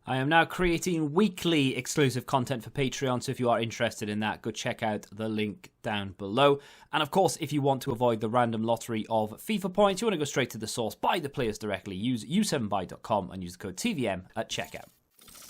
I am now creating weekly exclusive content for Patreon, so if you are interested in that, go check out the link down below. And of course, if you want to avoid the random lottery of FIFA points, you want to go straight to the source, buy the players directly, use u7buy.com and use the code TVM at checkout.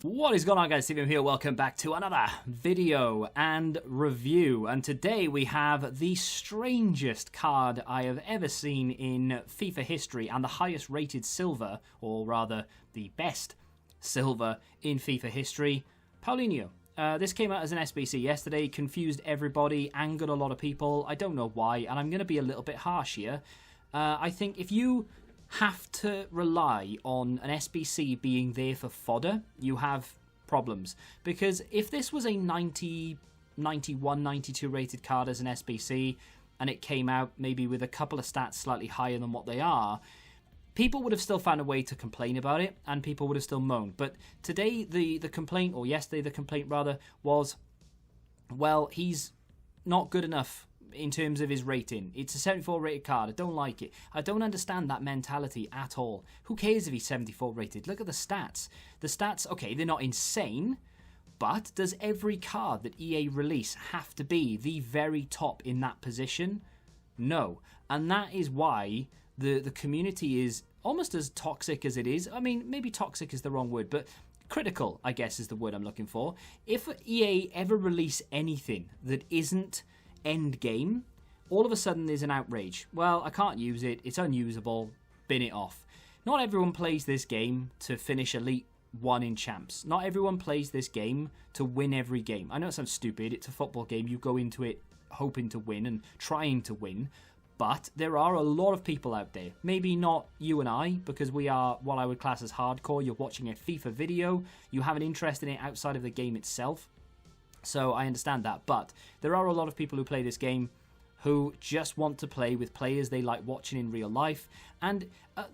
What is going on, guys? TVM here. Welcome back to another video and review. And today we have the strangest card I have ever seen in FIFA history and the highest rated silver, or rather the best silver in FIFA history, Paulinho. This came out as an SBC yesterday, confused everybody, angered a lot of people. I don't know why, and I'm going to be a little bit harsh here. I think if you have to rely on an SBC being there for fodder, you have problems. Because if this was a 90, 91, 92 rated card as an SBC, and it came out maybe with a couple of stats slightly higher than what they are, people would have still found a way to complain about it, and people would have still moaned. But today, the complaint, or yesterday the complaint rather, was, well, he's not good enough in terms of his rating. It's a 74 rated card. I don't like it. I don't understand that mentality at all. Who cares if he's 74 rated? Look at the stats. The stats, okay, they're not insane, but does every card that EA release have to be the very top in that position? No. And that is why the community is almost as toxic as it is. I mean, maybe toxic is the wrong word, but critical, I guess, is the word I'm looking for. If EA ever release anything that isn't end game, all of a sudden there's an outrage. Well, I can't use it. It's unusable. Bin it off. Not everyone plays this game to finish Elite 1 in Champs. Not everyone plays this game to win every game. I know it sounds stupid. It's a football game. You go into it hoping to win and trying to win. But there are a lot of people out there, maybe not you and I, because we are what I would class as hardcore. You're watching a FIFA video, you have an interest in it outside of the game itself, so I understand that. But there are a lot of people who play this game who just want to play with players they like watching in real life, and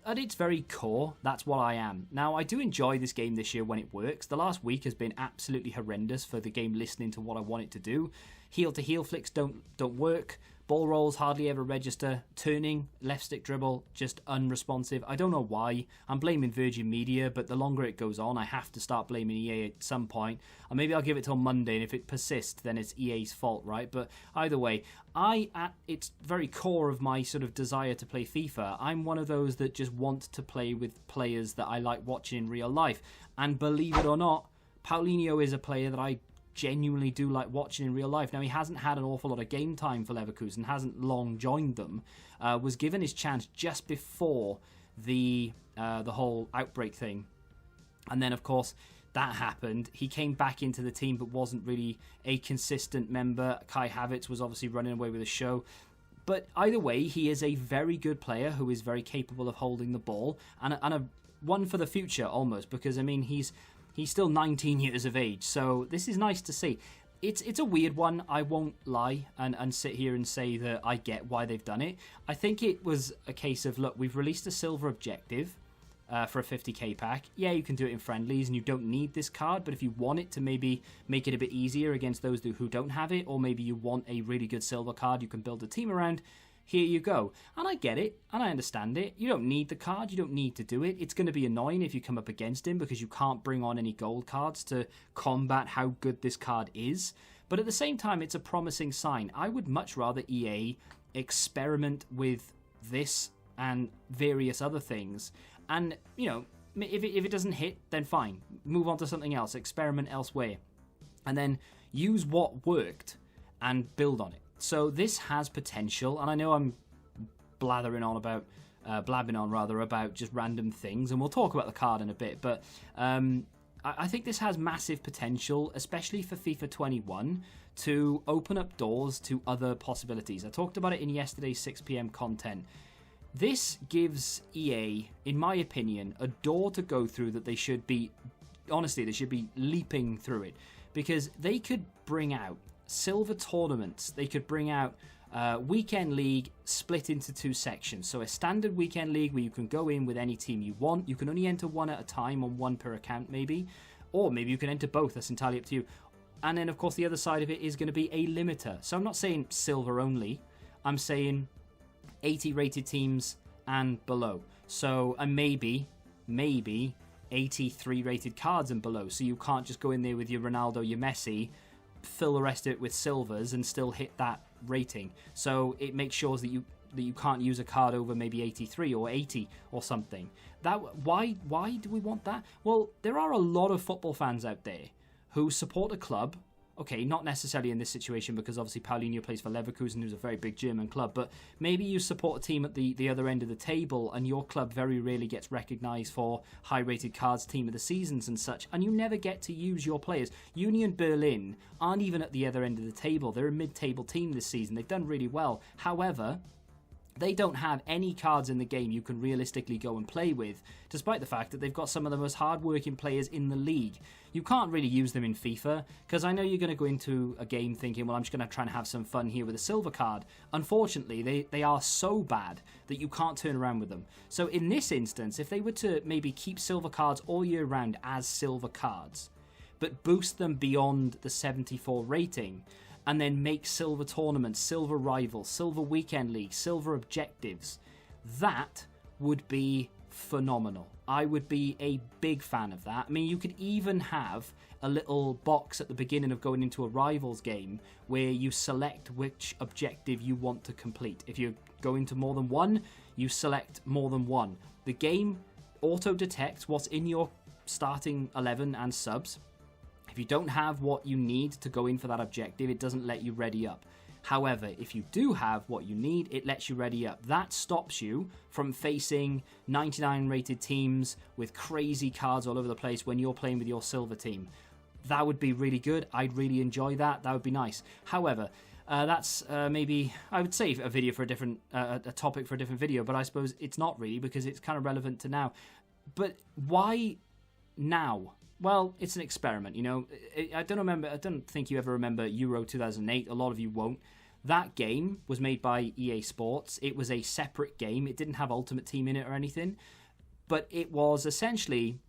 at its very core, that's what I am. Now, I do enjoy this game this year when it works. The last week has been absolutely horrendous for the game listening to what I want it to do. Heel-to-heel flicks don't work. Ball rolls hardly ever register. Turning, left stick dribble, just unresponsive. I don't know why. I'm blaming Virgin Media, but the longer it goes on, I have to start blaming EA at some point. Or maybe I'll give it till Monday, and if it persists, then it's EA's fault, right? But either way, at its very core of my sort of desire to play FIFA, I'm one of those that just want to play with players that I like watching in real life. And believe it or not, Paulinho is a player that I genuinely do like watching in real life. Now, he hasn't had an awful lot of game time for Leverkusen, hasn't long joined them, was given his chance just before the whole outbreak thing. And then, of course, that happened. He came back into the team but wasn't really a consistent member. Kai Havertz was obviously running away with the show. But either way, he is a very good player who is very capable of holding the ball, and a one for the future almost, because, I mean, he's still 19 years of age, so this is nice to see. It's a weird one, I won't lie and sit here and say that I get why they've done it. I think it was a case of, look, we've released a silver objective for a 50k pack. Yeah, you can do it in friendlies and you don't need this card, but if you want it to maybe make it a bit easier against those who don't have it, or maybe you want a really good silver card you can build a team around, here you go. And I get it, and I understand it. You don't need the card, you don't need to do it. It's going to be annoying if you come up against him because you can't bring on any gold cards to combat how good this card is. But at the same time, it's a promising sign. I would much rather EA experiment with this and various other things. And, you know, if it doesn't hit, then fine. Move on to something else, experiment elsewhere. And then use what worked and build on it. So this has potential, and I know I'm blabbing on about just random things, and we'll talk about the card in a bit, but I think this has massive potential, especially for FIFA 21, to open up doors to other possibilities. I talked about it in yesterday's 6 PM content. This gives EA, in my opinion, a door to go through that they should be, honestly, they should be leaping through it, because they could bring out silver tournaments. They could bring out weekend league split into two sections. So a standard weekend league where you can go in with any team you want. You can only enter one at a time, on one per account maybe. Or maybe you can enter both. That's entirely up to you. And then, of course, the other side of it is going to be a limiter. So I'm not saying silver only. I'm saying 80 rated teams and below. So, and maybe 83 rated cards and below. So you can't just go in there with your Ronaldo, your Messi, fill the rest of it with silvers and still hit that rating. So it makes sure that you can't use a card over maybe 83 or 80 or something. Why do we want that? Well, there are a lot of football fans out there who support a club. Okay, not necessarily in this situation because obviously Paulinho plays for Leverkusen, who's a very big German club, but maybe you support a team at the other end of the table and your club very rarely gets recognised for high-rated cards, team of the seasons and such, and you never get to use your players. Union Berlin aren't even at the other end of the table. They're a mid-table team this season. They've done really well. However, they don't have any cards in the game you can realistically go and play with, despite the fact that they've got some of the most hard-working players in the league. You can't really use them in FIFA, because I know you're going to go into a game thinking, well, I'm just going to try and have some fun here with a silver card. Unfortunately, they are so bad that you can't turn around with them. So in this instance, if they were to maybe keep silver cards all year round as silver cards, but boost them beyond the 74 rating, and then make silver tournaments, silver rivals, silver weekend league, silver objectives, that would be phenomenal. I would be a big fan of that. I mean, you could even have a little box at the beginning of going into a rivals game where you select which objective you want to complete. If you're going to more than one, you select more than one. The game auto-detects what's in your starting 11 and subs. If you don't have what you need to go in for that objective, it doesn't let you ready up. However, if you do have what you need, it lets you ready up. That stops you from facing 99 rated teams with crazy cards all over the place when you're playing with your silver team. That would be really good. I'd really enjoy that. That would be nice. However, that's maybe, I would say, a video for a different, a topic for a different video, but I suppose it's not really because it's kind of relevant to now. But why now? Well, it's an experiment, you know. I don't think you ever remember Euro 2008. A lot of you won't. That game was made by EA Sports. It was a separate game. It didn't have Ultimate Team in it or anything. But it was essentially,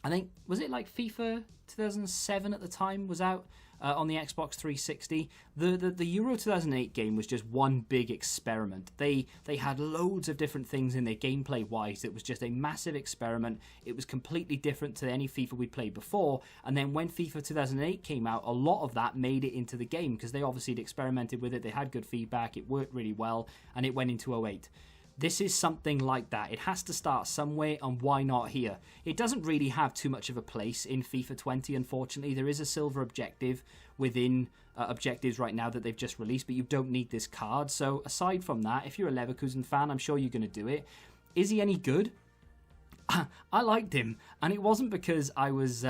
I think, was it like FIFA 2007 at the time was out on the Xbox 360? The Euro 2008 game was just one big experiment. They had loads of different things in there gameplay-wise. It was just a massive experiment. It was completely different to any FIFA we'd played before. And then when FIFA 2008 came out, a lot of that made it into the game because they obviously had experimented with it. They had good feedback. It worked really well. And it went into 08. This is something like that. It has to start somewhere, and why not here? It doesn't really have too much of a place in FIFA 20, unfortunately. There is a silver objective within objectives right now that they've just released, but you don't need this card. So aside from that, if you're a Leverkusen fan, I'm sure you're going to do it. Is he any good? I liked him, and it wasn't because I was...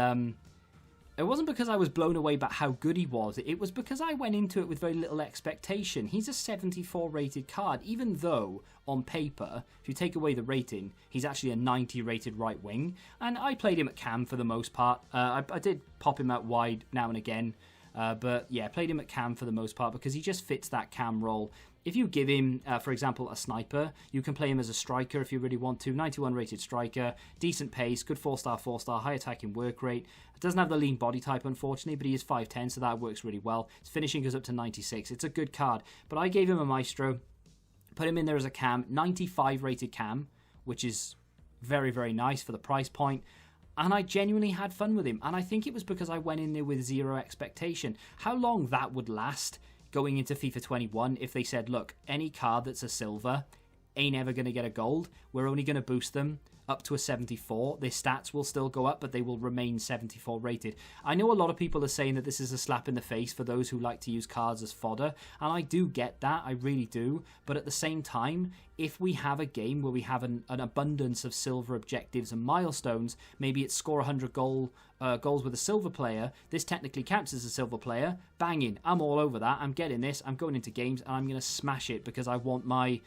It wasn't because I was blown away by how good he was. It was because I went into it with very little expectation. He's a 74 rated card, even though on paper, if you take away the rating, he's actually a 90 rated right wing. And I played him at cam for the most part. I did pop him out wide now and again. But yeah, played him at cam for the most part because he just fits that cam role. If you give him, for example, a sniper, you can play him as a striker if you really want to. 91 rated striker, decent pace, good 4-star, 4-star, high attacking work rate. Doesn't have the lean body type, unfortunately, but he is 5'10", so that works really well. His finishing goes up to 96. It's a good card. But I gave him a maestro, put him in there as a cam, 95 rated cam, which is very, very nice for the price point. And I genuinely had fun with him. And I think it was because I went in there with zero expectation. How long that would last going into FIFA 21 if they said, look, any card that's a silver ain't ever going to get a gold. We're only going to boost them up to a 74. Their stats will still go up, but they will remain 74 rated. I know a lot of people are saying that this is a slap in the face for those who like to use cards as fodder, and I do get that, I really do, but at the same time, if we have a game where we have an abundance of silver objectives and milestones, maybe it's score 100 goals with a silver player, this technically counts as a silver player, banging, I'm all over that, I'm getting this, I'm going into games, and I'm going to smash it because I want my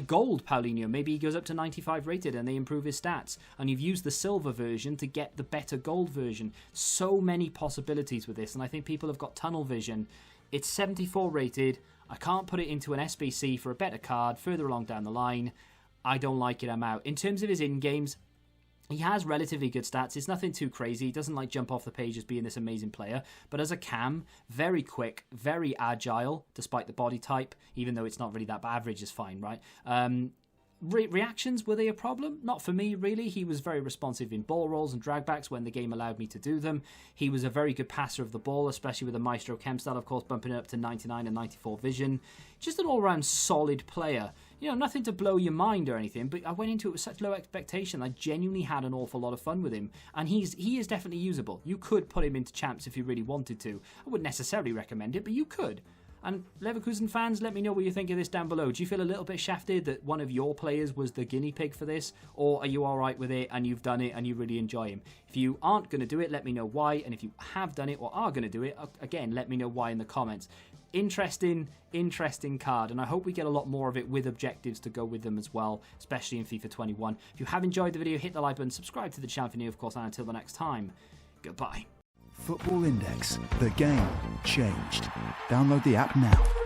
gold Paulinho. Maybe he goes up to 95 rated and they improve his stats. And you've used the silver version to get the better gold version. So many possibilities with this. And I think people have got tunnel vision. It's 74 rated. I can't put it into an SBC for a better card further along down the line. I don't like it. I'm out. In terms of his in-games, he has relatively good stats. It's nothing too crazy. He doesn't like jump off the page as being this amazing player. But as a cam, very quick, very agile, despite the body type, even though it's not really that bad. Average is fine, right? Reactions, were they a problem? Not for me, really. He was very responsive in ball rolls and dragbacks when the game allowed me to do them. He was a very good passer of the ball, especially with the Maestro Chem style, of course, bumping it up to 99 and 94 vision. Just an all-round solid player. You know, nothing to blow your mind or anything, but I went into it with such low expectation. I genuinely had an awful lot of fun with him, and he is definitely usable. You could put him into champs if you really wanted to. I wouldn't necessarily recommend it, but you could. And Leverkusen fans, let me know what you think of this down below. Do you feel a little bit shafted that one of your players was the guinea pig for this? Or are you alright with it and you've done it and you really enjoy him? If you aren't going to do it, let me know why. And if you have done it or are going to do it, again, let me know why in the comments. Interesting card, and I hope we get a lot more of it with objectives to go with them as well, especially in FIFA 21. If you have enjoyed the video, hit the like button, subscribe to the channel for new, of course, and until the next time, goodbye. Football Index. The game changed. Download the app now.